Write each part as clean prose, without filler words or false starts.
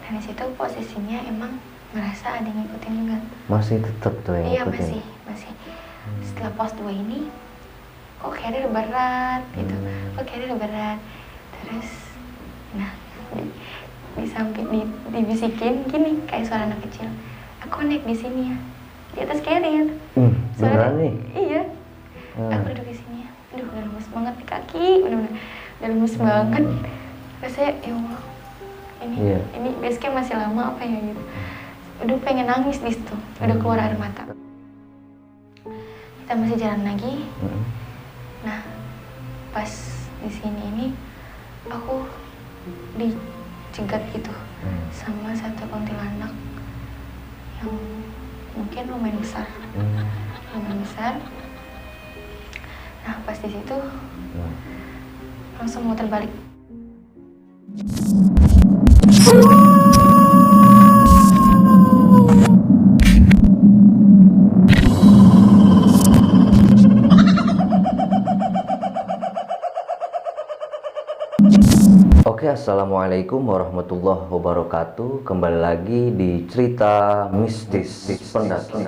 Dan di situ posisinya emang merasa ada yang ngikutin juga. Masih tetap tuh yang Iya ngikutin? masih. Setelah pos 2 ini kok carrier berat gitu, kok carrier berat. Terus nah di samping dibisikin gini kayak suara anak kecil, aku naik di sini ya, di atas carrier. Beneran nih? Iya. Aku duduk di sini ya, aduh udah lemes banget di kaki, bener-bener udah lemes banget. Rasanya ya Allah, ini base camp masih lama apa ya gitu. Udah pengen nangis di situ, udah keluar air mata. Kita masih jalan lagi. Nah, pas di sini ini aku dicegat gitu sama satu kuntilanak yang mungkin lumayan besar. Nah, pas di situ langsung mau terbalik. Oke, assalamualaikum warahmatullahi wabarakatuh. Kembali lagi di cerita mistis pendaki.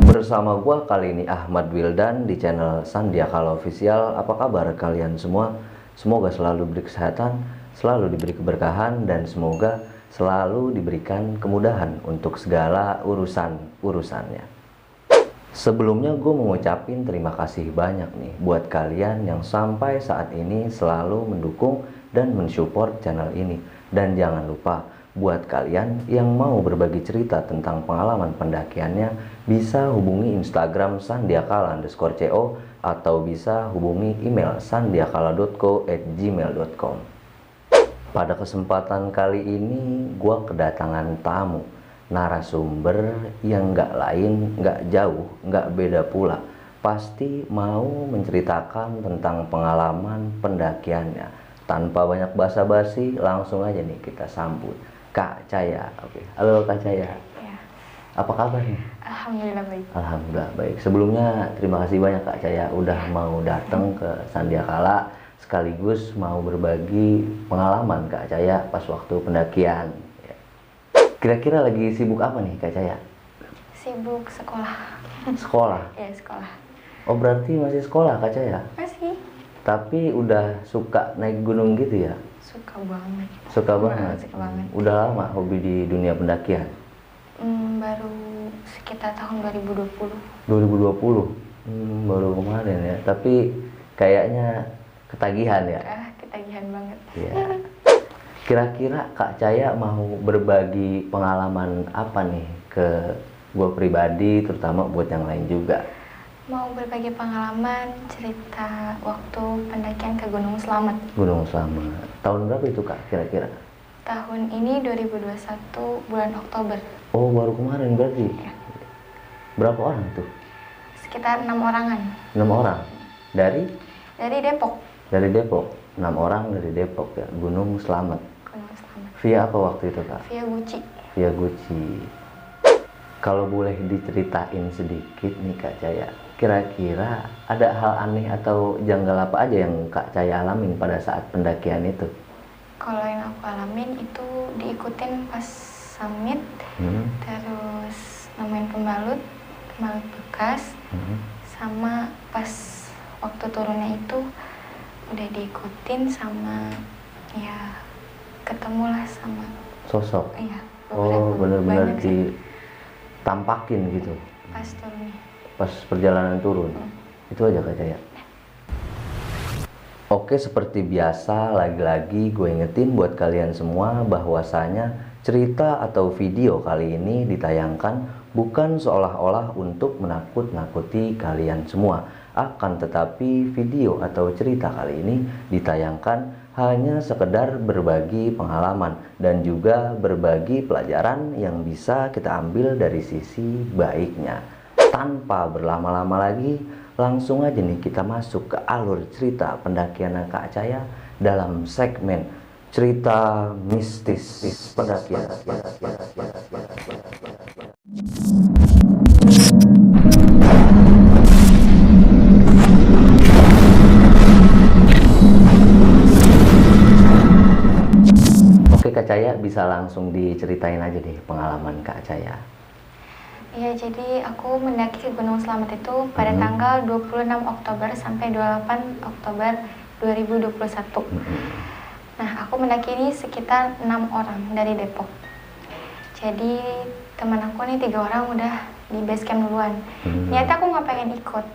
Bersama gua kali ini Ahmad Wildan di channel Sandiakala Official. Apa kabar kalian semua? Semoga selalu diberi kesehatan, selalu diberi keberkahan, dan semoga selalu diberikan kemudahan untuk segala urusannya. Sebelumnya gue mau ngucapin terima kasih banyak nih buat kalian yang sampai saat ini selalu mendukung dan mensupport channel ini. Dan jangan lupa buat kalian yang mau berbagi cerita tentang pengalaman pendakiannya, bisa hubungi Instagram sandiakala_co atau bisa hubungi email sandiakala.co@gmail.com. Pada kesempatan kali ini gue kedatangan tamu, narasumber yang nggak lain, nggak jauh, nggak beda pula. Pasti mau menceritakan tentang pengalaman pendakiannya. Tanpa banyak basa-basi, langsung aja nih kita sambut Kak Caya. Oke. Halo Kak Caya. Ya. Apa kabar nih? Alhamdulillah baik. Alhamdulillah baik. Sebelumnya terima kasih banyak Kak Caya udah mau datang ke Sandiakala, sekaligus mau berbagi pengalaman Kak Caya pas waktu pendakian. Kira-kira lagi sibuk apa nih Kak Caya? Sibuk sekolah. Sekolah? Ya sekolah. Oh berarti masih sekolah Kak Caya? Masih. Tapi udah suka naik gunung gitu ya? Suka banget. Suka banget? Suka banget. Udah lama hobi di dunia pendakian? Baru sekitar tahun 2020. 2020? Baru kemarin ya? Tapi kayaknya ketagihan ya? Ketagihan banget. Iya. Kira-kira Kak Caya mau berbagi pengalaman apa nih ke gue pribadi, terutama buat yang lain juga? Mau berbagi pengalaman cerita waktu pendakian ke Gunung Slamet. Gunung Slamet. Tahun berapa itu Kak kira-kira? Tahun ini 2021 bulan Oktober. Oh baru kemarin berarti? Ya. Berapa orang tuh? Sekitar 6 orangan. 6 orang? Dari? Dari Depok. Dari Depok? 6 orang dari Depok ya, Gunung Slamet. Gunung Slamet. Via apa waktu itu Kak? Via Guci. Via Guci. Kalau boleh diceritain sedikit nih Kak Caya, kira-kira ada hal aneh atau janggal apa aja yang Kak Caya alamin pada saat pendakian itu? Kalau yang aku alamin itu diikutin pas summit, terus nemuin pembalut bekas, sama pas waktu turunnya itu udah diikutin sama ya ketemulah sama sosok. Iya. Oh bener-bener ditampakin gitu pas turunnya. pas perjalanan turun. Itu aja Kak Caya. Oke, seperti biasa lagi-lagi gue ingetin buat kalian semua bahwasanya cerita atau video kali ini ditayangkan bukan seolah-olah untuk menakut-nakuti kalian semua. Akan tetapi video atau cerita kali ini ditayangkan hanya sekedar berbagi pengalaman dan juga berbagi pelajaran yang bisa kita ambil dari sisi baiknya. Tanpa berlama-lama lagi, langsung aja nih kita masuk ke alur cerita pendakian Kak Caya dalam segmen cerita mistis pendakian. Kak Caya bisa langsung diceritain aja deh pengalaman Kak Caya. Iya, jadi aku mendaki ke Gunung Slamet itu pada tanggal 26 Oktober sampai 28 Oktober 2021. Nah, aku mendaki ini sekitar 6 orang dari Depok. Jadi teman aku nih 3 orang udah di base camp duluan. Ternyata aku nggak pengen ikut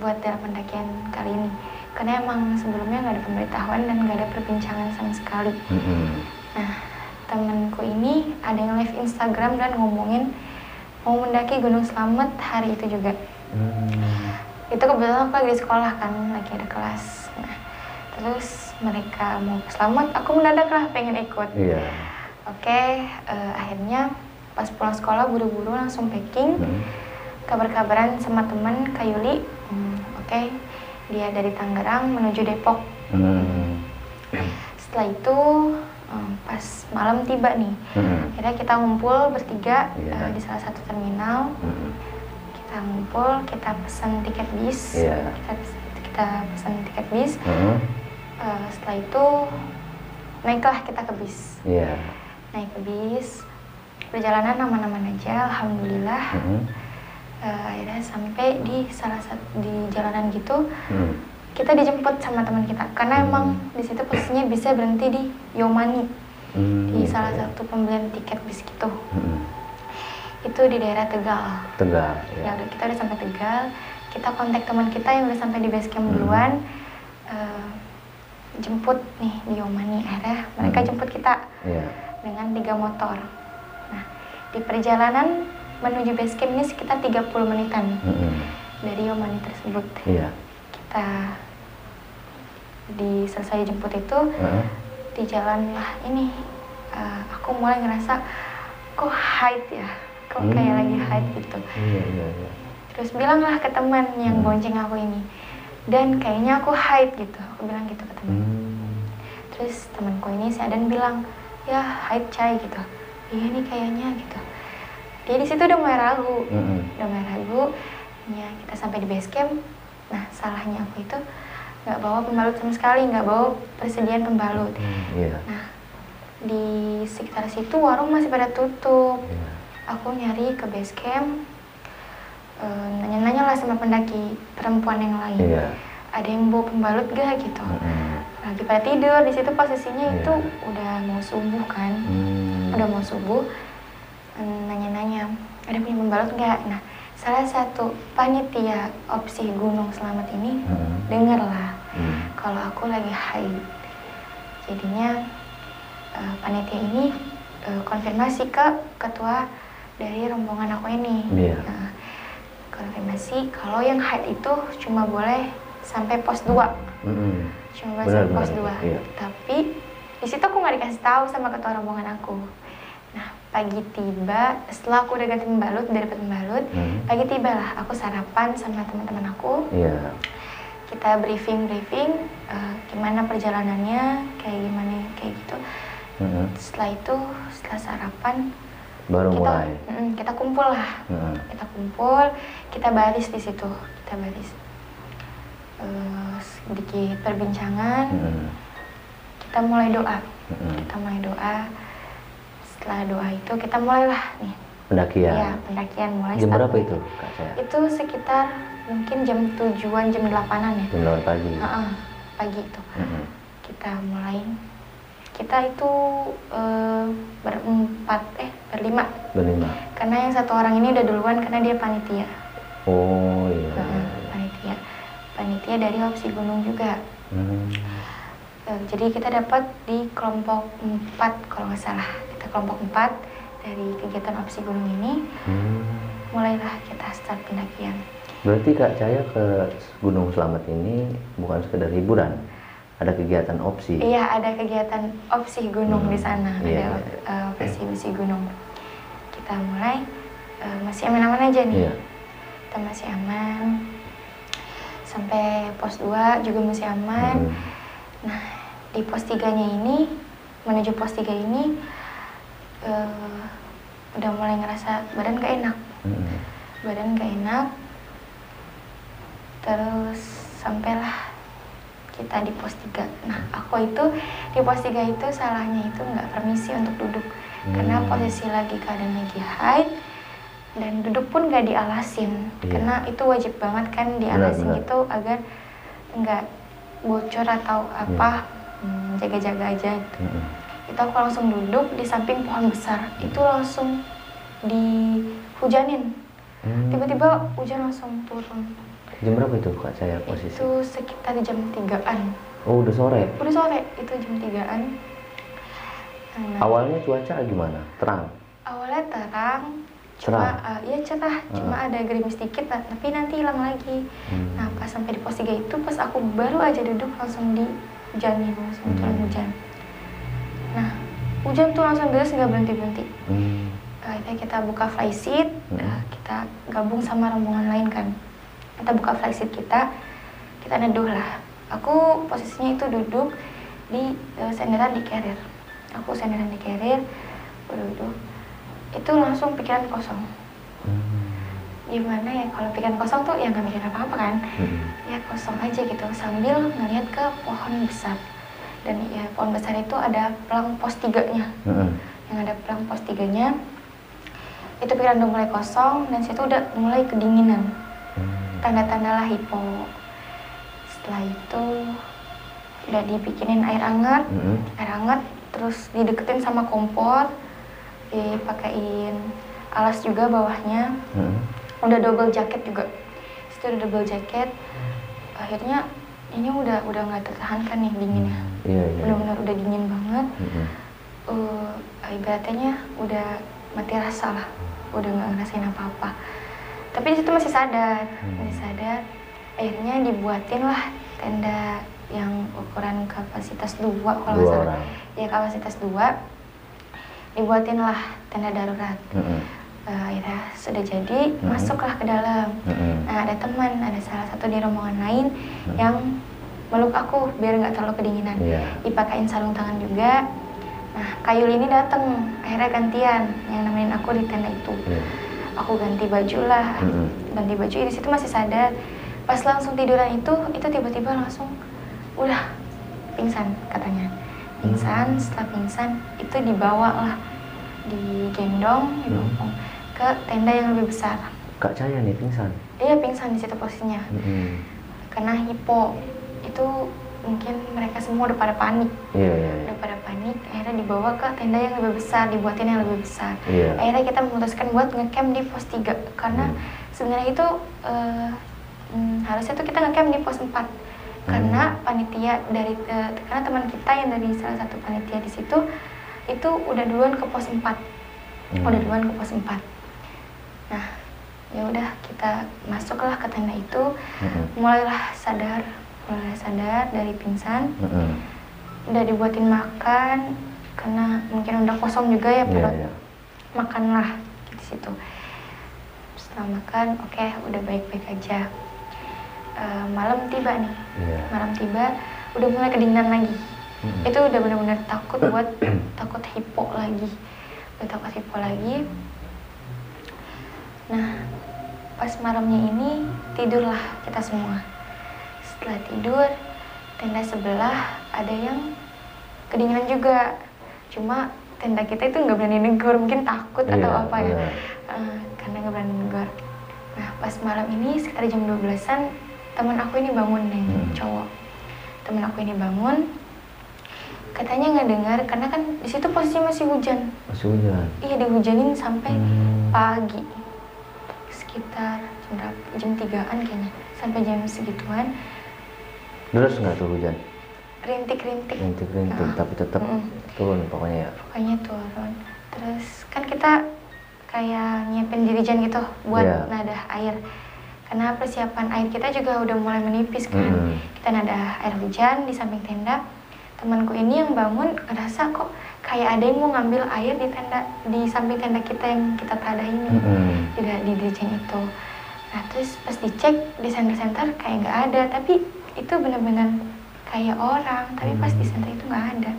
buat dalam pendakian kali ini, karena emang sebelumnya nggak ada pemberitahuan dan nggak ada perbincangan sama sekali. Nah, temanku ini ada yang live Instagram dan ngomongin mau mendaki Gunung Slamet hari itu juga. Itu kebetulan aku lagi di sekolah kan, lagi ada kelas. Nah, terus mereka mau ke Slamet, aku mendadak lah pengen ikut. Oke, akhirnya pas pulang sekolah buru-buru langsung packing. Kabar-kabaran sama teman Kak Yuli. Oke, dia dari Tangerang menuju Depok. Setelah itu pas malam tiba nih, akhirnya kita ngumpul bertiga di salah satu terminal. Kita ngumpul, kita pesan tiket bis. Kita pesan tiket bis. Setelah itu naiklah kita ke bis. Naik ke bis, perjalanan aman-aman aja, alhamdulillah. Akhirnya sampai di salah satu di jalanan gitu, kita dijemput sama teman kita, karena emang di situ posisinya bisa berhenti di Yomani, di salah satu pembelian tiket bis gitu. Itu di daerah Tegal. Ya udah, kita udah sampai Tegal, kita kontak teman kita yang udah sampai di base camp duluan, jemput nih di Yomani. Akhirnya mereka jemput kita dengan 3 motor. Nah, di perjalanan menuju base camp ini sekitar 30 menitan dari Yomani tersebut. Kita selesai jemput itu, di jalan lah ini, aku mulai ngerasa kok hide ya, kok kayak lagi hide gitu. Terus bilanglah ke teman yang bonceng aku ini, dan kayaknya aku hide gitu, aku bilang gitu ke teman. Terus temanku ini si Adan bilang, ya hide Cai gitu. Iya nih kayaknya gitu. Dia di situ udah mulai ragu, Ya, kita sampai di base camp. Nah, salahnya aku itu nggak bawa pembalut sama sekali, nggak bawa persediaan pembalut. Nah, di sekitar situ warung masih pada tutup. Aku nyari ke base camp, nanya-nanya lah sama pendaki perempuan yang lain. Ada yang bawa pembalut gak gitu. Lagi pada tidur di situ, posisinya itu udah mau subuh kan, udah mau subuh. Nanya-nanya, ada punya pembalut nggak? Nah, salah satu panitia opsi Gunung Slamet ini dengar lah kalau aku lagi haid. Jadinya panitia ini konfirmasi ke ketua dari rombongan aku ini. Konfirmasi kalau yang haid itu cuma boleh sampai pos 2. Cuma boleh sampai pos 2. Tapi di situ aku nggak dikasih tahu sama ketua rombongan aku. Nah, pagi tiba, setelah aku udah ganti pembalut, udah dapet pembalut, pagi tiba lah aku sarapan sama teman-teman aku. Kita briefing, gimana perjalanannya, kayak gimana, kayak gitu. Setelah itu, setelah sarapan, baru mulai. Kita kumpul lah. Kita kumpul, kita baris di situ. Kita baris. Sedikit perbincangan, kita mulai doa. Setelah doa itu kita mulailah nih pendakian. Ya, pendakian mulai. Jam berapa itu, Kak Caya? Itu sekitar mungkin jam 7-an, jam 8-an ya. Jam 8 pagi. Pagi itu. Kita mulai. Kita itu berlima. Karena yang satu orang ini udah duluan karena dia panitia. Panitia dari opsi gunung juga. Jadi kita dapat di kelompok 4 kalau nggak salah. Kita kelompok 4 dari kegiatan opsi gunung ini. Mulailah kita start pendakian. Berarti Kak Caya ke Gunung Slamet ini bukan sekedar hiburan, ada kegiatan opsi? Iya, ada kegiatan opsi gunung di sana. Ada opsi gunung. Kita mulai masih aman-aman aja nih. Kita masih aman. Sampai pos 2 juga masih aman. Nah, di pos 3-nya ini, menuju pos 3 ini, udah mulai ngerasa badan gak enak. Terus sampailah kita di pos 3. Nah, aku itu di pos 3 itu salahnya itu nggak permisi untuk duduk. Karena posisi lagi keadaan lagi haid, dan duduk pun nggak dialasin. Karena itu wajib banget kan dialasin itu agar nggak bocor atau apa, jaga-jaga aja gitu. Itu aku langsung duduk di samping pohon besar. Itu langsung dihujanin. Tiba-tiba hujan langsung turun. Jam berapa itu Kak saya posisi? Itu sekitar jam 3-an. Oh, udah sore? Udah sore, itu jam 3-an. Nah, awalnya cuaca gimana? Terang? Awalnya terang, cuma ya cerah, cuma ada gerimis sedikit, tapi nanti hilang lagi. Nah, pas sampai di pos 3 itu, pas aku baru aja duduk langsung dihujanin, langsung turun hujan. Nah, hujan tuh langsung deras, nggak berhenti-berhenti. Akhirnya kita buka flysheet, kita gabung sama rombongan lain kan. Kita buka flysheet kita neduh lah. Aku posisinya itu duduk di senderan di carrier. Aku senderan di carrier, duduk. Itu langsung pikiran kosong. Gimana ya, kalau pikiran kosong tuh ya nggak mikir apa-apa kan. Ya kosong aja gitu, sambil ngeliat ke pohon besar. Dan ya pohon besar itu ada pelang pos 3-nya. Yang ada pelang pos 3-nya. Itu pikiran udah mulai kosong, dan situ udah mulai kedinginan. Tanda-tanda lah hipo. Setelah itu udah dibikinin air hangat, terus dideketin sama kompor, dipakein alas juga bawahnya, udah double jaket juga. Situ udah double jaket. Akhirnya ini udah nggak tertahankan nih dinginnya. Benar-benar udah dingin banget. Ibaratnya udah mati rasa lah, udah nggak ngerasain apa-apa. Tapi di situ masih sadar. Akhirnya dibuatin lah tenda yang ukuran kapasitas 2 kalau nggak salah. Ya kapasitas 2. Dibuatin lah tenda darurat. Akhirnya sudah jadi, masuklah ke dalam. Nah, ada teman, ada salah satu di rombongan lain yang meluk aku biar nggak terlalu kedinginan. Dipakein sarung tangan juga. Nah, Kayul ini datang, akhirnya gantian yang nemenin aku di tenda itu. Aku ganti baju lah, ganti baju, di situ masih sadar. Pas langsung tiduran itu tiba-tiba langsung udah pingsan katanya. Setelah pingsan itu dibawa lah, digendong ke tenda yang lebih besar. Kak Cahaya nih pingsan? Iya, pingsan di situ posisinya. Karena hipo, itu mungkin mereka semua udah pada panik. Udah pada panik, akhirnya dibawa ke tenda yang lebih besar, dibuatin yang lebih besar. Akhirnya kita memutuskan buat ngecamp di pos 3, karena sebenarnya itu harusnya tuh kita ngecamp di pos 4. Karena panitia karena teman kita yang dari salah satu panitia di situ itu udah duluan ke pos 4. Nah, ya udah kita masuklah ke tenda itu, mulailah sadar dari pingsan. Udah dibuatin makan karena mungkin udah kosong juga ya perut. Makanlah di situ. Setelah makan, oke, udah baik-baik aja. Malam tiba nih. Malam tiba, udah mulai kedinginan lagi. Itu udah benar-benar takut hipo lagi. Nah, pas malamnya ini tidurlah kita semua. Setelah tidur, tenda sebelah ada yang kedinginan juga. Cuma tenda kita itu nggak berani negor, mungkin takut atau apa ya. Karena nggak berani negor. Nah, pas malam ini sekitar jam 12-an, teman aku ini bangun nih, cowok. Teman aku ini bangun, katanya nggak dengar karena kan di situ posisinya masih hujan. Iya, dihujanin sampai pagi. Sekitar jam 3-an kayaknya, sampai jam segituan. Deras nggak tuh hujan? Rintik-rintik, tapi tetap turun pokoknya ya? Pokoknya turun. Terus kan kita kayak nyiapin dirijen gitu buat nadah air. Karena persiapan air kita juga udah mulai menipis kan. Kita nadah air hujan di samping tenda. Temanku ini yang bangun ngerasa kok kayak ada yang mau ngambil air di samping tenda kita yang kita tadah ini. Di dirijen itu. Nah, terus pas dicek di center kayak nggak ada, tapi itu benar-benar kayak orang, tapi pas di center itu nggak ada.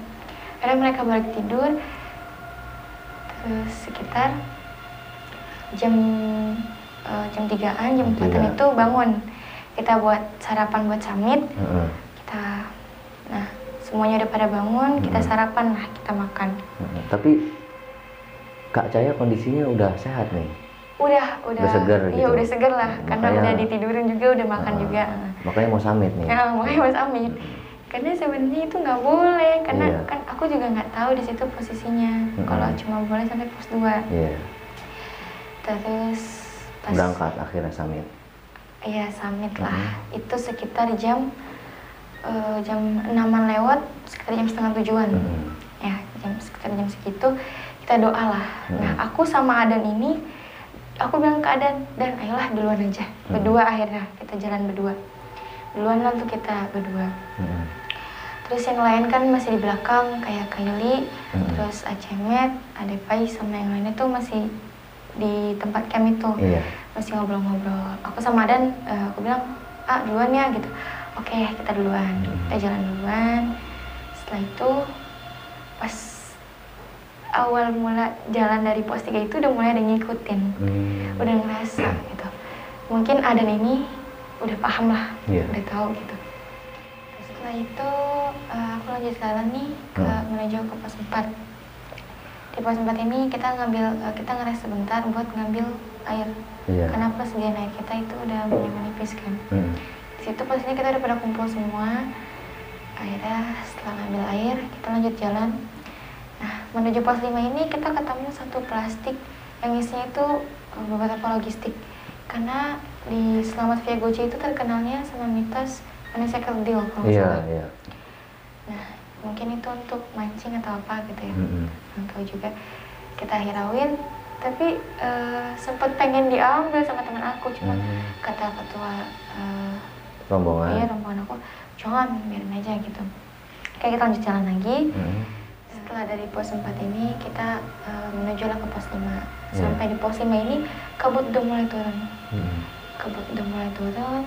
Akhirnya mereka balik tidur. Terus sekitar jam 3-an, jam 4-an itu bangun. Kita buat sarapan buat summit. Nah semuanya udah pada bangun, kita sarapan lah, kita makan. Tapi Kak Caya kondisinya udah sehat nih? Udah segar gitu? Iya udah segar lah, karena udah ditidurin juga, udah makan juga. Makanya mau summit nih? Ya, makanya mau summit. Karena sebenarnya itu nggak boleh, karena kan aku juga nggak tahu di situ posisinya. Kalau cuma boleh sampai pos 2. Terus pas berangkat akhirnya summit? Iya summit lah. Itu sekitar jam 6-an lewat, sekitar jam setengah 7-an. Ya sekitar jam segitu kita doa lah. Nah aku sama Adan ini, aku bilang ke Adan, Dan ayolah duluan aja. Berdua akhirnya kita jalan berdua. Duluan lah tuh kita berdua. Terus yang lain kan masih di belakang, kayak Kylie, terus Acemet, Adepai sama yang lainnya tuh masih di tempat camp itu. Masih ngobrol-ngobrol. Aku sama Adan, aku bilang, duluan ya gitu. Oke, kita duluan. Kita jalan duluan. Setelah itu pas awal mula jalan dari pos 3 itu udah mulai ada ngikutin. Udah ngerasa gitu. Mungkin Adan ini udah paham lah, udah tahu gitu. Setelah itu aku lanjut jalan nih menuju ke pos 4. Di pos 4 ini kita ngeres sebentar buat ngambil air. Karena persediaan air kita itu udah mulai menipis kan. Di situ posisinya kita udah pada kumpul semua. Akhirnya setelah ngambil air kita lanjut jalan. Nah menuju pos 5 ini kita ketemu satu plastik yang isinya itu beberapa logistik. Karena di Selamat Via Goce itu terkenalnya sama mitos manusia kerdil kalau nggak salah. Nah mungkin itu untuk mancing atau apa gitu ya. Nggak tahu juga. Kita hirauin, tapi sempat pengen diambil sama teman aku, cuma kata ketua rombongan aku, jangan, biarin aja gitu. Kayak kita lanjut jalan lagi. Setelah dari pos 4 ini kita menuju lah ke pos 5. Sampai di pos 5 ini kabut udah mulai turun.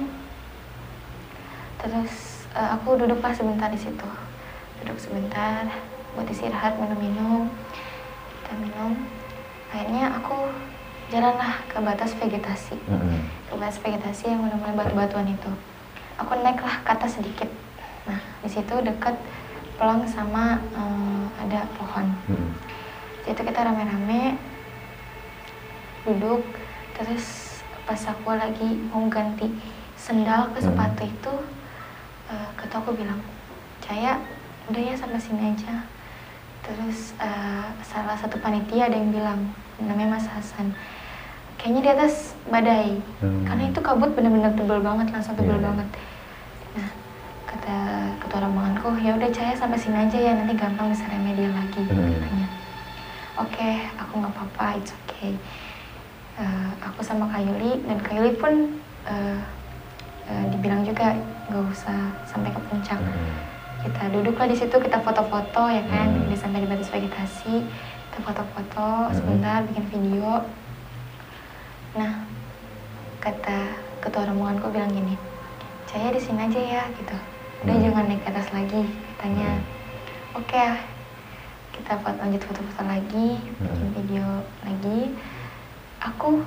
Terus aku duduklah sebentar di situ. Duduk sebentar buat istirahat, minum-minum. Kita minum. Akhirnya aku jalanlah ke batas vegetasi. Ke batas vegetasi yang udah mulai batu-batuan itu. Aku naiklah ke atas sedikit. Nah, di situ dekat pelang sama ada pohon. Jadi kita rame-rame duduk. Terus pas aku lagi mau ganti sendal ke sepatu itu, kata aku bilang, Caya, udah ya sampai sini aja. Terus salah satu panitia ada yang bilang, namanya Mas Hasan, kayaknya di atas badai. Karena itu kabut bener-bener tebel banget, langsung tebel banget. Nah, kata ketua rombonganku, ya udah Caya sampai sini aja ya, nanti gampang bisa remedial lagi. Katanya. Oke, aku nggak apa-apa, it's okay. Aku sama Kayuli, dan Kayuli pun dibilang juga nggak usah sampai ke puncak. Kita duduklah di situ, kita foto-foto ya kan, di sampai di batas vegetasi, kita foto-foto sebentar, bikin video. Nah, kata ketua rombonganku bilang gini, Caya di sini aja ya gitu, udah jangan naik ke atas lagi, katanya. Oke, kita lanjut foto-foto lagi, bikin video lagi. Aku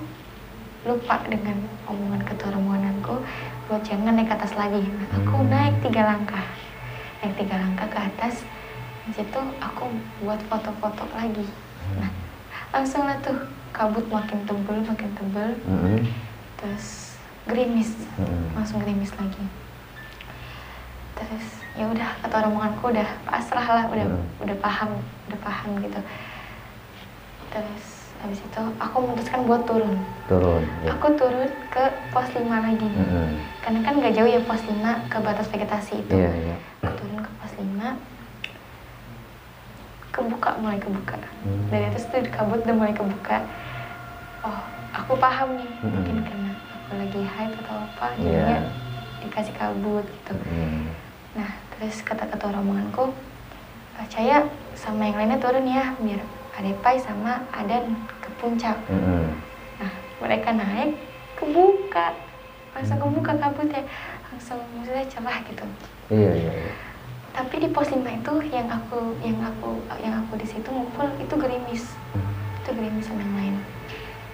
lupa dengan omongan ketua rombonganku buat jangan naik ke atas lagi. Nah, aku naik 3 langkah ke atas. Di situ aku buat foto-foto lagi. Nah, langsung lah tuh kabut makin tebel. Terus gerimis, langsung gerimis lagi. Terus ya udah, ketua rombonganku udah pasrah lah, udah paham gitu. Terus habis itu aku memutuskan buat turun. Ya. Aku turun ke pos 5 lagi. Karena kan gak jauh ya pos 5 ke batas vegetasi itu. Aku turun ke pos 5. Mulai kebuka. Dari atas tuh kabut udah mulai kebuka. Oh, aku paham nih. Mungkin karena aku lagi hype atau apa, jadinya dikasih kabut gitu. Nah, terus kata ketua rombonganku, Caya sama yang lainnya turun ya, biar Adepai sama Adan ke puncak. Nah, mereka naik, langsung kebuka kabutnya, langsung maksudnya cerah gitu. Tapi di pos 5 itu yang aku di situ ngumpul itu gerimis. Itu gerimis sama yang lain.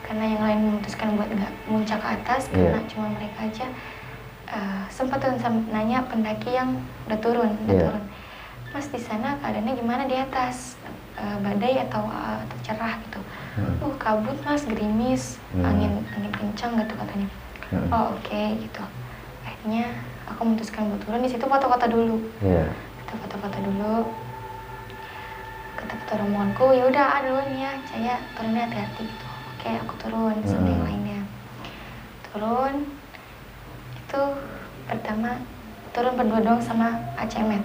Karena yang lain memutuskan buat nggak muncak ke atas karena cuma mereka aja. sempat tuh nanya pendaki yang udah turun, Mas di sana keadaannya gimana di atas, badai atau cerah gitu? Kabut Mas, gerimis, angin kencang gitu katanya. Oh oke, gitu. Akhirnya aku memutuskan buat turun. Di situ foto-foto dulu. Kita foto-foto dulu. Kata rombonganku, ya udah duluan ya, saya turunnya hati-hati gitu. Oke, aku turun sama yang lainnya. Turun itu pertama turun berdua doang sama Acemet.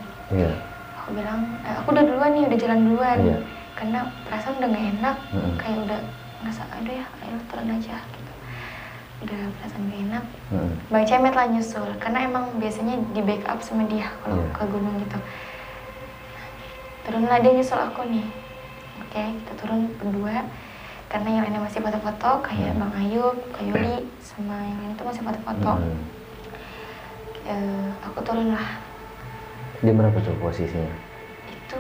Aku bilang, aku udah duluan nih, udah jalan duluan. Karena perasaan udah gak enak, kayak udah ngerasa, aduh ya, ayo turun aja gitu. Udah perasaan gak enak. Bang Cemet lah nyusul, karena emang biasanya di backup sama dia kalau ke gunung gitu. Turunlah dia nyusul aku nih. Oke, kita turun berdua. Karena yang lainnya masih foto-foto, kayak Bang Ayub, Kak Yuli, sama yang lain itu masih foto-foto. Aku turun lah. Jam berapa tuh posisinya? Itu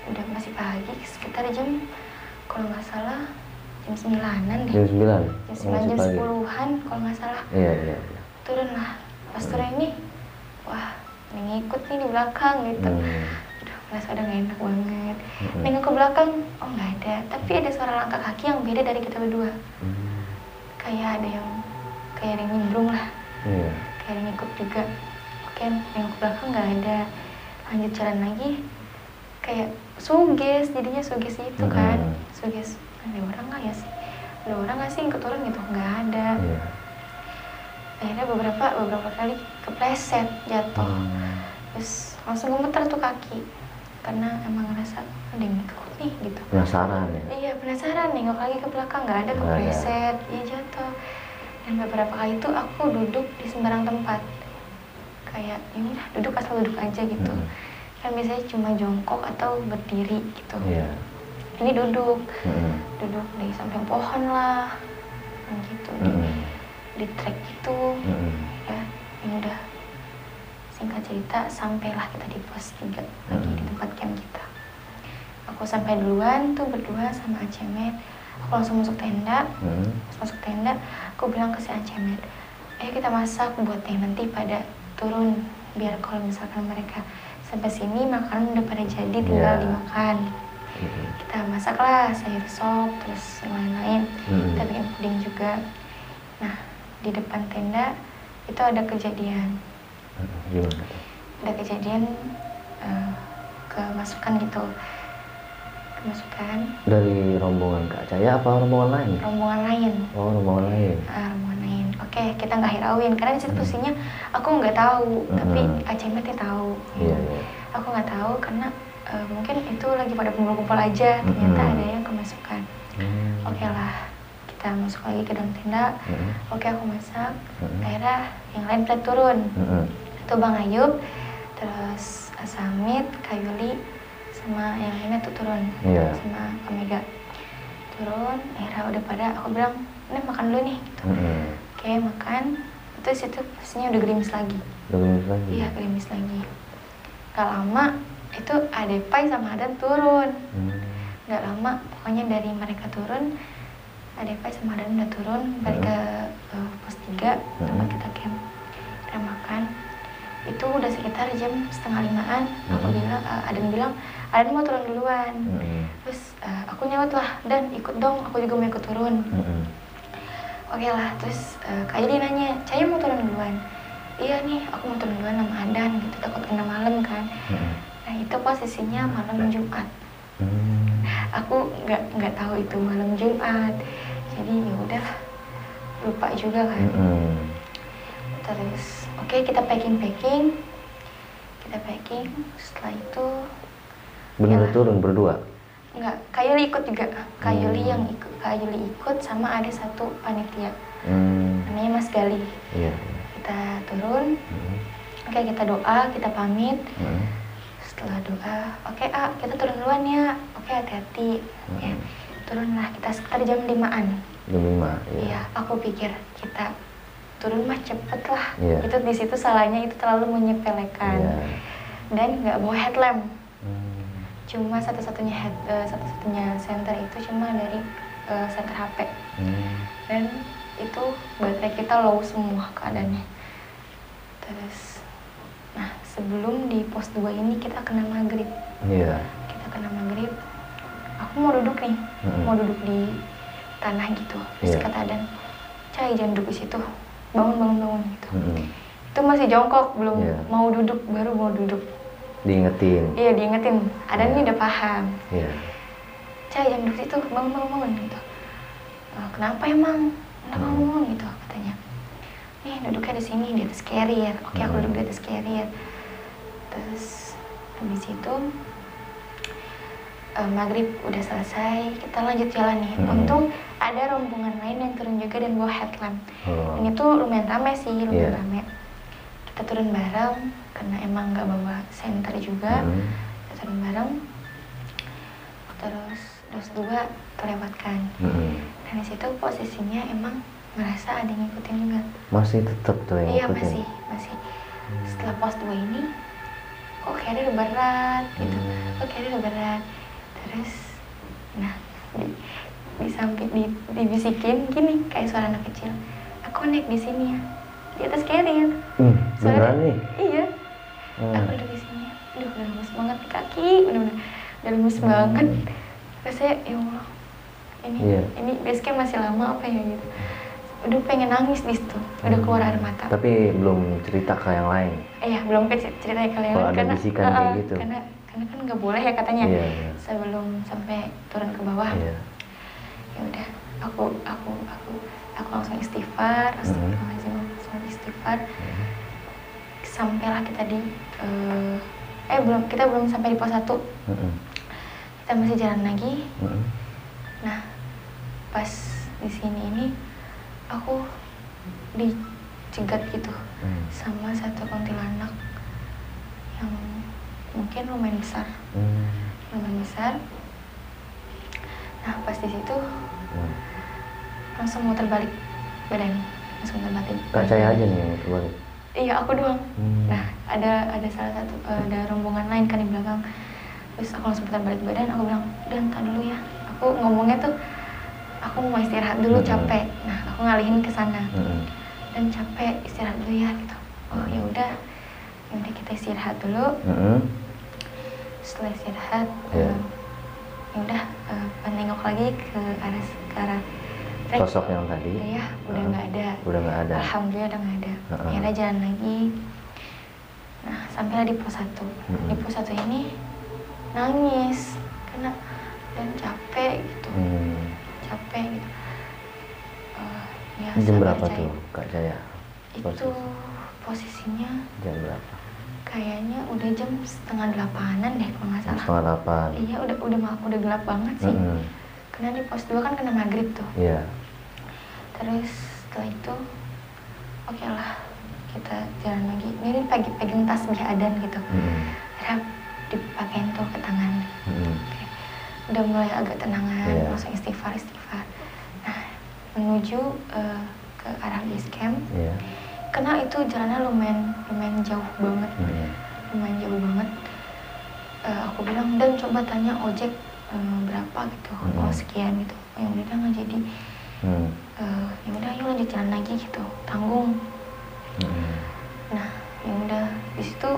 udah masih pagi, sekitar jam, kalau nggak salah jam 9-an deh. Jam 9? Jam 9, jam 10-an kalau nggak salah. Iya. Turun lah. Pas turun ini, wah, ngikut nih di belakang gitu. Aduh, merasa udah gak enak banget. Nengok ke belakang, oh nggak ada. Tapi ada suara langkah kaki yang beda dari kita berdua. Kayak ada yang nyemplung lah. Kayak ada yang ngikut juga. Oke, nengok ke belakang nggak ada. Lanjut jalan lagi, kayak suges, jadinya suges itu kan. Suges, ada orang nggak ya sih? Ada orang nggak sih yang keturun gitu? Nggak ada. Akhirnya beberapa kali kepleset, jatuh. Terus langsung gemeter tuh kaki. Karena emang ngerasa ada yang ngikut nih gitu. Penasaran ya? Iya, penasaran, nengok lagi ke belakang, nggak ada, kepleset. Iya, jatuh. Dan beberapa kali itu aku duduk di sembarang tempat. Kayak, ya udah, duduk asal duduk aja gitu. Kan biasanya cuma jongkok atau berdiri gitu. Ini duduk. Duduk di samping pohon lah. Gitu. Di trek itu. Ya, ini udah. Singkat cerita, sampailah kita di pos 3 lagi di tempat camp kita. Aku sampai duluan tuh berdua sama Acemet. Aku langsung masuk tenda. Masuk tenda, aku bilang ke si Acemet, ayo kita masak buat teh nanti pada turun, biar kalau misalkan mereka sampai sini makanan udah pada jadi, tinggal dimakan. Kita masaklah sayur sop, terus yang lain-lain. Kita bikin puding juga. Nah, di depan tenda itu ada kejadian. Ada kejadian kemasukan gitu. Kemasukan. Dari rombongan Kak Caya apa rombongan lain? Rombongan lain. Oh, rombongan lain. Rombongan lain. Oke, kita nggak hirauin karena di situ posisinya aku nggak tahu, tapi Acemetnya tahu. Aku nggak tahu karena mungkin itu lagi pada kumpul-kumpul aja. Ternyata ada yang kemasukan. Oke lah, kita masuk lagi ke dalam tenda. Oke, aku masak. Akhirnya yang lain pada turun. Itu Bang Ayub, terus Asamit, Kak Yuli, sama yang lainnya tuh turun. Sama Omega. Turun, akhirnya udah pada, aku bilang, ini makan dulu nih gitu. Oke, makan. Itu situ pastinya udah gerimis lagi. Iya, gerimis lagi. Gak lama itu Adepai sama Adan turun. Gak lama, pokoknya dari mereka turun, Adepai sama Adan udah turun balik ke pos 3 tempat kita camp. Kita makan. Itu udah sekitar jam 4:30-an. Aku bilang, Adan bilang, Adan mau turun duluan. Terus aku nyaut lah, Dan ikut dong, aku juga mau ikut turun. Oke lah, terus Kak Yuli nanya, Caya mau turun duluan? Iya nih, aku mau turun duluan sama Adan gitu, takut kena malam kan. Nah itu posisinya malam Jumat. Aku nggak tahu itu malam Jumat, jadi ya udah lupa juga kan. Terus oke, kita packing. Setelah itu bener turun berdua? Enggak, Kak Yuli ikut juga. Kak Yuli ikut sama ada satu panitia. Namanya Mas Gali. Kita turun. Oke, kita doa, kita pamit. Setelah doa, oke, kita turun duluan ya. Oke, hati-hati. Ya, turunlah kita sekitar jam 5-an. Jam 5. Iya, aku pikir kita turun mah cepet lah. Itu di situ salahnya itu terlalu menyepelekan. Dan nggak bawa headlamp. Cuma satu-satunya senter itu cuma dari senter HP. Dan itu baterai kita low semua keadaannya. Terus, nah sebelum di pos 2 ini kita kena maghrib. Kita kena maghrib, aku mau duduk nih, mau duduk di tanah gitu. Terus kata Adan, Cai jangan duduk di situ, bangun gitu. Itu masih jongkok, belum mau duduk, baru mau duduk. Diingetin. Iya diingetin, Adan ini udah paham. Cai jangan duduk situ, bangun gitu. Kenapa emang? Kenapa bangun gitu katanya. Nih duduknya di sini, di atas carrier. Oke, aku duduk di atas carrier. Terus habis itu maghrib udah selesai, kita lanjut jalan nih. Untung ada rombongan lain yang turun juga dan bawa headlamp. Ini tuh lumayan rame sih, lumayan rame. Kita turun bareng karena emang nggak bawa senter juga. Kita turun bareng. Terus 2 terlewatkan. Dan di situ posisinya emang merasa ada yang ngikutin juga. Masih tetap tuh yang Iya ngikutin? masih. Setelah pos 2 ini, kok kayaknya udah berat gitu. Terus, nah di samping dibisikin gini kayak suara anak kecil. Aku naik di sini ya, di atas carrier. Beneran nih? Iya. Aku duduk di sini. Aduh, udah lemes banget di kaki, bener-bener udah lemes banget. Terus saya, ya Allah, ini basecamp masih lama apa ya gitu. Udah pengen nangis di situ, udah keluar air mata. Tapi belum cerita ke yang lain? Iya, belum cerita ke yang lain. Kalau ada bisikan kayak gitu? Karena kan nggak boleh ya katanya. Sebelum sampai turun ke bawah. Ya udah, aku langsung istighfar, langsung istighfar. Sampailah kita di kita belum sampai di pos 1. Kita masih jalan lagi. Nah, pas di sini ini aku dicegat gitu sama satu kuntilanak yang mungkin lumayan besar. Nah, pas di situ langsung muter balik badan, Kak Cai aja nih yang terbalik? Iya, aku doang. Nah, ada salah satu ada rombongan lain kan di belakang. Terus aku langsung putar balik badan, aku bilang, "Dan tahan dulu ya." Aku ngomongnya tuh, aku mau istirahat dulu, capek. Nah, aku ngalihin ke sana. Dan capek, istirahat dulu ya gitu. Oh, ya udah kita istirahat dulu. Setelah istirahat, ya udah menengok lagi ke arah sosok yang tadi. Iya, udah nggak ada. Alhamdulillah udah nggak ada. Akhirnya jalan lagi. Nah, sampailah di pos 1. Di pos 1 ini nangis karena dan capek gitu. Ya, jam berapa tuh Kak Jaya? Itu posisinya jam berapa? Kayaknya udah jam 7:30-an deh kalau nggak salah. 7:30. Iya, udah gelap banget sih. Karena di pos 2 kan kena maghrib tuh. Terus setelah itu, oke lah, kita jalan lagi. Ini pegang tasbih Adan gitu. Harap dipakein tuh ke tangan. Udah mulai agak tenangan, langsung istighfar. Nah, menuju ke arah base camp. Karena itu jalannya lumayan jauh banget. Aku bilang, "Dan coba tanya ojek berapa gitu, kalau sekian gitu." Ya udah nggak jadi. Ya udah, yuk lanjut jalan lagi gitu, tanggung. Nah, ya udah di situ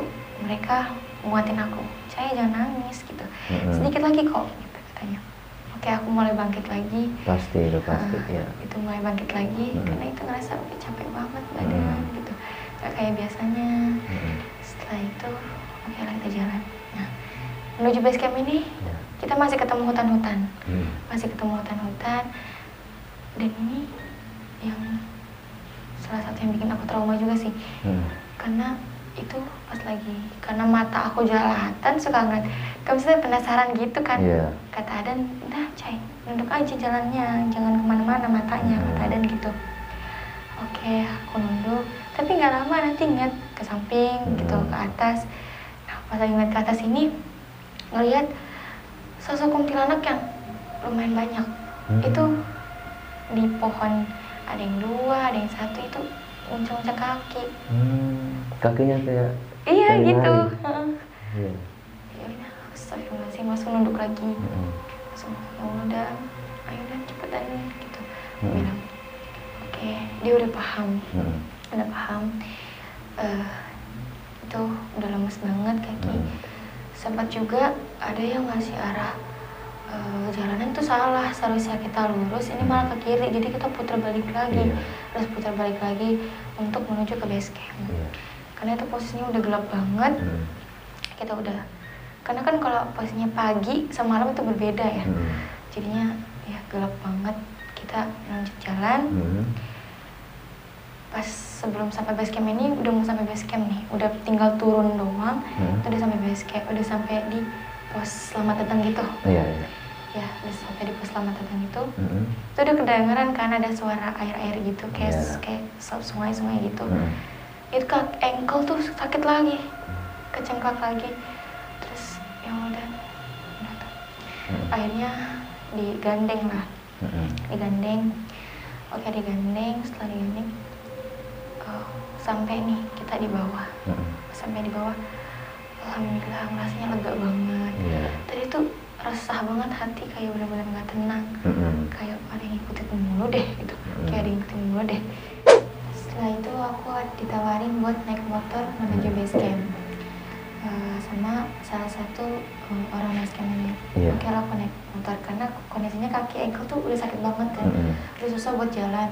mereka nguatin aku, "Saya jangan nangis gitu, sedikit lagi kok," gitu katanya. Oke, aku mulai bangkit lagi. Pasti ya. Itu mulai bangkit lagi karena itu ngerasa udah capek banget badan gitu, gak kayak biasanya. Setelah itu, oke lah kita jalan. Nah, menuju base camp ini kita masih ketemu hutan-hutan. Dan ini yang salah satu yang bikin aku trauma juga sih. Karena itu pas lagi, karena mata aku jelalatan suka ngeliat, kamu sih penasaran gitu kan. Kata Adan, "Udah Cai, nunduk aja jalannya, jangan kemana-mana matanya," kata Adan gitu. Oke, aku nunduk, tapi nggak lama nanti ngeliat ke samping gitu, ke atas. Nah, pas lagi ngeliat ke atas ini, ngeliat sosok kuntilanak yang lumayan banyak. Itu di pohon, ada yang 2, ada yang 1, itu uncang-uncang kaki. Kakinya kayak gitu. Ya udah, astagfirullahaladzim, langsung nunduk lagi. Langsung, "Ya udah, ayo dan cepetan," gitu. Bilang, oke, dia udah paham. itu udah lemes banget kaki. Sempat juga ada yang ngasih arah jalanan tuh salah, seharusnya kita lurus, ini malah ke kiri, jadi kita putar balik lagi, terus putar balik lagi untuk menuju ke base camp. Karena itu posisinya udah gelap banget, kita udah, karena kan kalau posisinya pagi sama malam itu berbeda ya, jadinya ya gelap banget. Kita lanjut jalan, pas sebelum sampai base camp ini udah mau sampai base camp nih, udah tinggal turun doang, itu udah sampai base camp, udah sampai di pos selamat datang gitu. Ya, udah sampai di pos selamat datang itu. Itu udah kedengeran kan ada suara air-air gitu, kayak sungai-sungai gitu. Itu ankle tuh sakit lagi, kecengklak lagi. Terus ya udah tuh. Akhirnya digandeng lah, digandeng. Oke, digandeng, setelah digandeng sampai nih kita di bawah. Sampai di bawah, alhamdulillah rasanya lega banget. Tadi tuh resah banget hati, kayak benar-benar nggak tenang, kayak ada yang ngikutin mulu deh gitu, kayak ada yang ngikutin mulu deh. Setelah itu aku ditawarin buat naik motor menuju base camp sama salah satu orang base camp ini. Oke lah, aku naik motor karena kondisinya kaki ankle tuh udah sakit banget kan, udah susah buat jalan.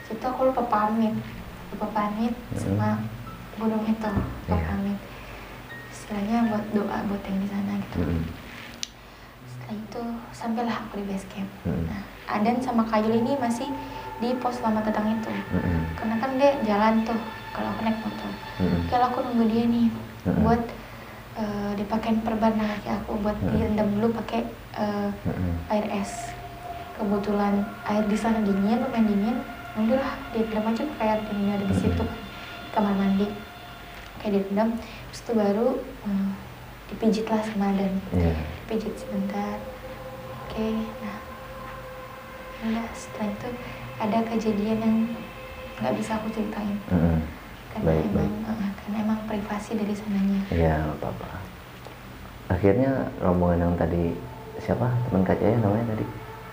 Situ aku lupa pamit sama gunung itu, lupa pamit. Istilahnya buat doa buat yang di sana gitu. Setelah itu sampailah aku di base camp. Nah, Adan sama Kayul ini masih di pos selamat datang itu. Karena kan dia jalan tuh kalau aku naik motor. Kalau aku nunggu dia nih buat dipakein perban kaki aku buat direndam dulu pakai air es. Kebetulan air di sana dingin, lumayan dingin. Udahlah, direndam aja pakai air dingin ada di situ kamar mandi. Kayak direndam, terus itu baru dipijit lah sama Adan. Pijit sebentar. Oke, nah udah setelah itu ada kejadian yang nggak bisa aku ceritain karena emang privasi dari sananya. Iya, nggak apa-apa. Akhirnya rombongan yang tadi siapa teman Kak Jaya namanya tadi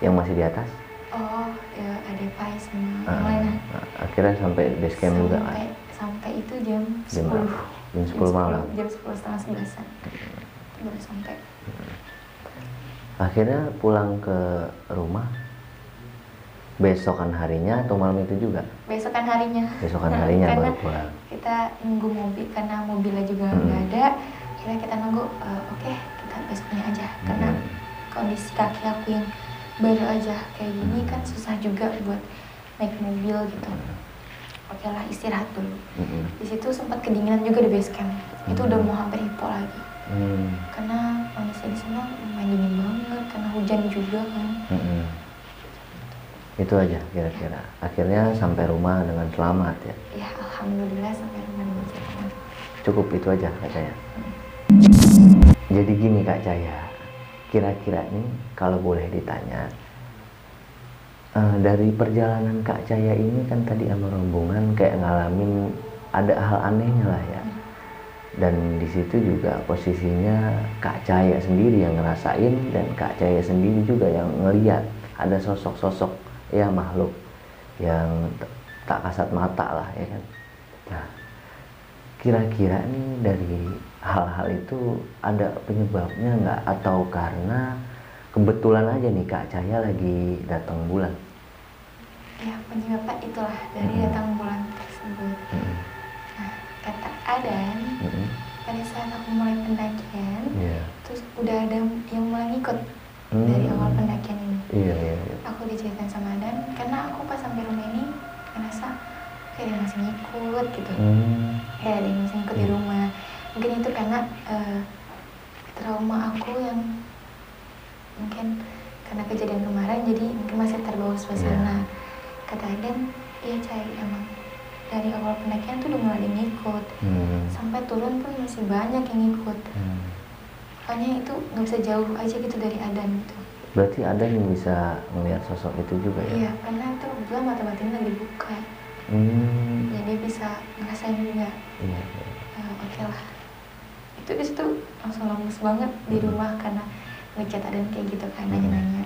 yang masih di atas? Oh ya, ada Pai sama yang lain. Akhirnya sampai base camp juga kan? Sampai itu jam 10 malam. Jam 10 setengah 11-an baru sampai. Akhirnya pulang ke rumah besokan harinya atau malam itu juga? Besokan harinya baru pulang. Kita nunggu mobil karena mobilnya juga nggak ada. Akhirnya kita nunggu, oke, kita besoknya aja karena kondisi kaki aku yang baru aja kayak gini kan susah juga buat naik mobil gitu. Oke lah, istirahat dulu. Di situ sempat kedinginan juga di base camp. Itu udah mau hampir hipo lagi. Karena kondisi di sana lumayan dingin banget karena hujan juga kan. Itu aja kira-kira. Akhirnya sampai rumah dengan selamat ya? Ya, alhamdulillah sampai rumah dengan selamat. Cukup itu aja Kak Jaya. Jadi gini Kak Jaya, kira-kira nih kalau boleh ditanya, dari perjalanan Kak Jaya ini kan tadi sama rombongan kayak ngalamin ada hal anehnya lah ya. Dan di situ juga posisinya Kak Jaya sendiri yang ngerasain dan Kak Jaya sendiri juga yang ngeliat ada sosok-sosok ya makhluk yang tak kasat mata lah ya kan. Nah, kira-kira nih dari hal-hal itu ada penyebabnya nggak atau karena kebetulan aja nih Kak Jaya lagi datang bulan? Ya, penyebabnya itulah dari datang bulan tersebut. Nah, kata Adan, pada saat aku mulai pendakian, terus udah ada yang mulai ngikut dari awal pendakian ini. Aku diceritain sama Adan, karena aku pas sampai rumah ini ngerasa kayak ada masih ngikut gitu. Kayak ada yang masih ngikut di rumah. Mungkin itu karena trauma aku yang mungkin karena kejadian kemarin, jadi mungkin masih terbawa suasana. Kata Adan, iya Cai, emang dari awal pendakian tuh udah mulai ada yang ngikut. Sampai turun pun masih banyak yang ngikut. Makanya itu gak bisa jauh aja gitu dari Adan gitu. Berarti Adan yang bisa melihat sosok itu juga ya? Iya, karena itu kebetulan mata batinnya lagi dibuka. Jadi bisa ngerasain juga. Oke lah. Itu di situ langsung lemes banget di rumah karena ngechat Adan kayak gitu kan, nanya-nanya.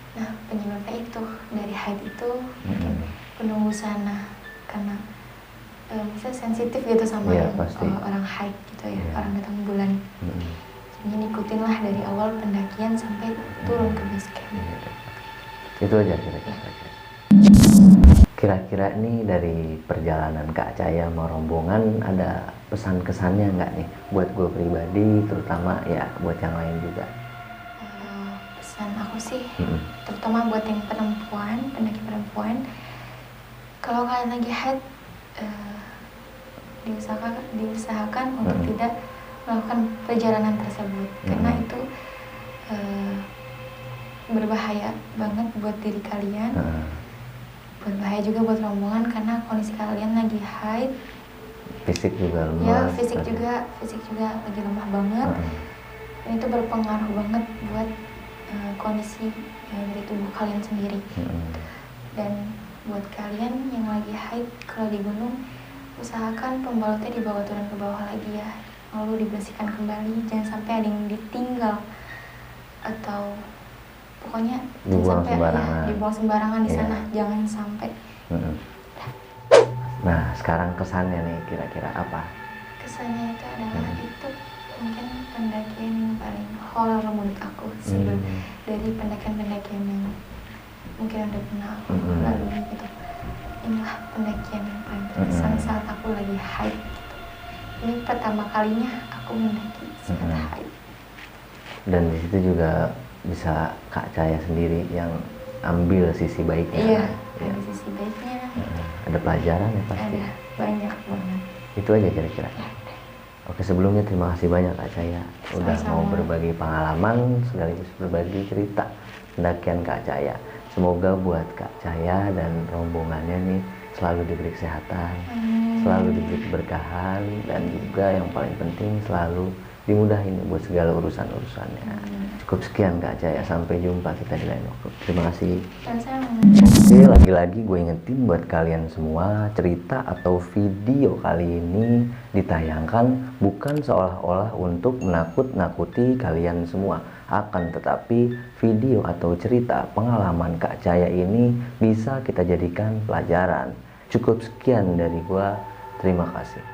Nah, penyebabnya itu dari haid itu mungkin penunggu sana karena misalnya sensitif gitu sama Iya, yang pasti. orang haid gitu ya, Iya. orang datang bulan. Jadi ikutin lah dari awal pendakian sampai turun ke base camp. Itu aja kira-kira. Kira-kira nih dari perjalanan Kak Caya sama rombongan ada pesan kesannya nggak nih buat gue pribadi, terutama ya buat yang lain juga? Pesan aku sih, terutama buat yang perempuan, pendaki perempuan, kalau kalian lagi haid, diusahakan untuk tidak melakukan perjalanan tersebut, karena itu berbahaya banget buat diri kalian, berbahaya juga buat rombongan karena kondisi kalian lagi haid, fisik juga lemah. Ya, fisik juga lagi lemah banget. Dan itu berpengaruh banget buat kondisi dari tubuh kalian sendiri. Dan buat kalian yang lagi haid, kalau di gunung, usahakan pembalutnya dibawa turun ke bawah lagi ya, lalu dibersihkan kembali, jangan sampai ada yang ditinggal atau pokoknya dibuang jangan sampai sembarangan. Dibuang sembarangan di sana, jangan sampai. Nah, sekarang kesannya nih kira-kira apa? Kesannya itu adalah itu mungkin pendakian yang paling horor menurut aku sebelum dari pendakian-pendakian yang mungkin udah pernah aku lalui gitu. Inilah pendakian yang paling berkesan saat aku lagi haid gitu. Ini pertama kalinya aku mendaki saat haid. Dan di situ juga bisa Kak Caya sendiri yang ambil sisi baiknya. Iya, ada sisi baiknya. Ada pelajaran ya pasti. Ada banyak banget. Itu aja kira-kira. Oke, sebelumnya terima kasih banyak Kak Caya udah mau berbagi pengalaman sekaligus berbagi cerita pendakian Kak Caya. Semoga buat Kak Caya dan rombongannya nih selalu diberi kesehatan, selalu diberi keberkahan, dan juga yang paling penting selalu dimudahin buat segala urusan-urusannya. Cukup sekian Kak Caya, sampai jumpa kita di lain waktu. Terima kasih. Oke, lagi-lagi gue ingetin buat kalian semua, cerita atau video kali ini ditayangkan bukan seolah-olah untuk menakut-nakuti kalian semua, akan tetapi video atau cerita pengalaman Kak Caya ini bisa kita jadikan pelajaran. Cukup sekian dari gue, terima kasih.